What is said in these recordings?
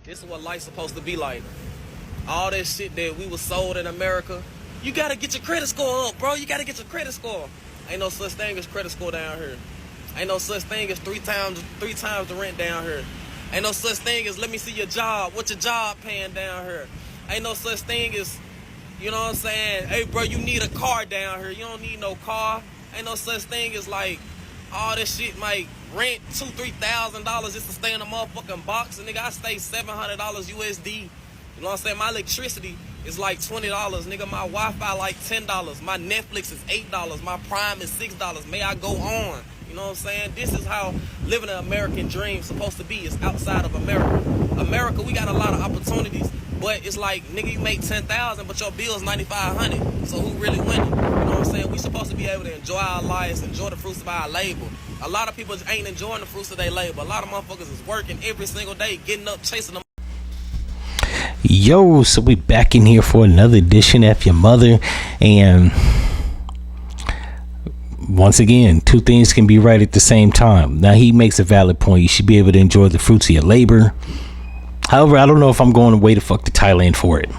This is what life's supposed to be like. All that shit that we was sold in America, you gotta get your credit score up, bro. You gotta get your credit score. Ain't no such thing as credit score down here. Ain't no such thing as three times the rent down here. Ain't no such thing as let me see your job. What your job paying down here? Ain't no such thing as, you know what I'm saying? Hey, bro, you need a car down here. You don't need no car. Ain't no such thing as like all this shit might rent $2,000-$3,000 just to stay in a motherfucking box. And nigga, I stay $700 USD. You know what I'm saying? My electricity is like $20, nigga. My Wi-Fi like $10. My Netflix is $8. My Prime is $6. May I go on? You know what I'm saying? This is how living an American dream is supposed to be. It's outside of America. America, we got a lot of opportunities, but it's like, nigga, you make $10,000, but your bill's $9,500. So who really winning? You know what I'm saying? We supposed to be able to enjoy our lives, enjoy the fruits of our labor. A lot of people ain't enjoying the fruits of their labor. A lot of motherfuckers is working every single day, getting up, chasing them. Yo, so we back in here for another edition of F-ya-Motha, and once again, two things can be right at the same time. Now, he makes a valid point. You should be able to enjoy the fruits of your labor. However, I don't know if I'm going away to fuck to Thailand for it.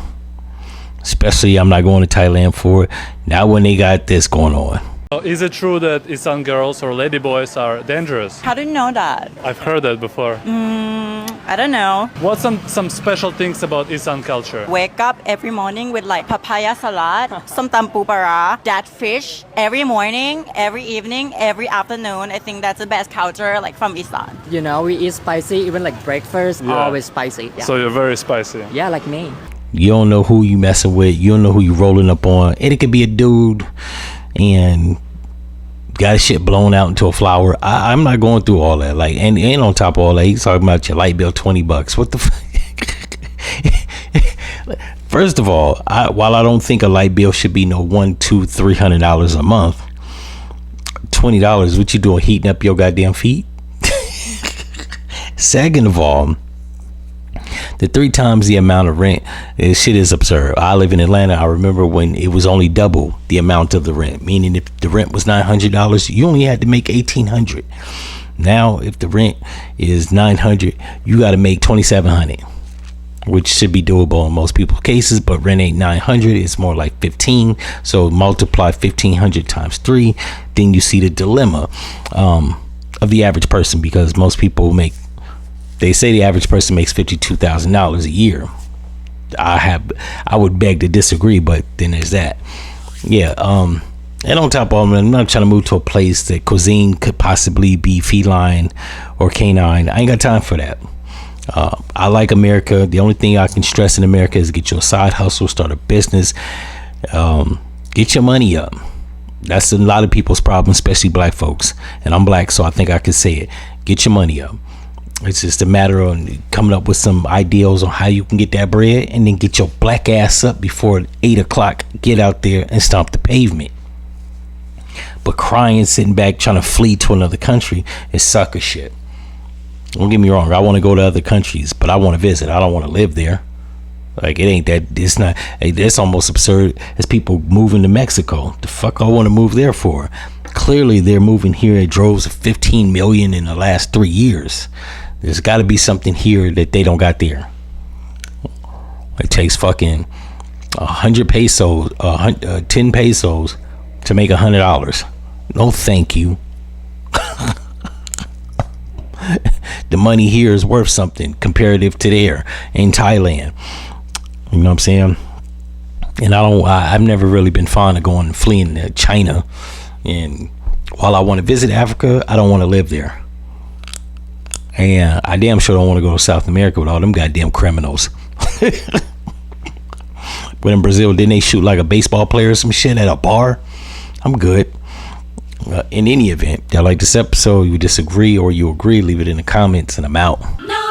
Especially, I'm not going to Thailand for it. Not when they got this going on. Is it true that Isan girls or ladyboys are dangerous? How do you know that? I've heard that before. I don't know. What's some special things about Isan culture? Wake up every morning with like papaya salad, somtam pupara, that fish every morning, every evening, every afternoon. I think that's the best culture like from Isan. You know, we eat spicy, even like breakfast, always spicy. Yeah. So you're very spicy. Yeah, like me. You don't know who you messing with. You don't know who you rolling up on. And it could be a dude and got his shit blown out into a flower. I'm not going through all that. Like, and on top of all that, he's talking about your light bill $20. What the fuck? First of all, while I don't think a light bill should be no $100, $200, $300 a month, $20, what you doing, heating up your goddamn feet? Second of all, the 3 times the amount of rent, this shit is absurd. I live in Atlanta. I remember when it was only double the amount of the rent, meaning if the rent was $900, you only had to make $1,800. Now, if the rent is $900, you got to make $2,700, which should be doable in most people's cases, but rent ain't $900. It's more like $1,500. So multiply $1,500 times 3, then you see the dilemma of the average person, because most people make, they say the average person makes $52,000 a year. I would beg to disagree, but then there's that. Yeah. And on top of all, I'm not trying to move to a place that cuisine could possibly be feline or canine. I ain't got time for that. I like America. The only thing I can stress in America is get you a side hustle, start a business, get your money up. That's a lot of people's problem, especially black folks. And I'm black, so I think I can say it. Get your money up. It's just a matter of coming up with some ideals on how you can get that bread, and then get your black ass up before 8 o'clock. Get out there and stomp the pavement. But crying, sitting back, trying to flee to another country is sucker shit. Don't get me wrong. I want to go to other countries, but I want to visit. I don't want to live there. Like, it ain't that. It's not. It's almost absurd as people moving to Mexico. The fuck I want to move there for? Clearly, they're moving here at droves of 15 million in the last 3 years. There's got to be something here that they don't got there. It takes fucking 100 pesos, 10 pesos to make $100. No, thank you. The money here is worth something comparative to there in Thailand. You know what I'm saying? And I've never really been fond of going and fleeing to China. And while I want to visit Africa, I don't want to live there. And I damn sure don't want to go to South America with all them goddamn criminals. But in Brazil, didn't they shoot like a baseball player or some shit at a bar? I'm good. In any event, y'all like this episode, you disagree or you agree, leave it in the comments and I'm out. No.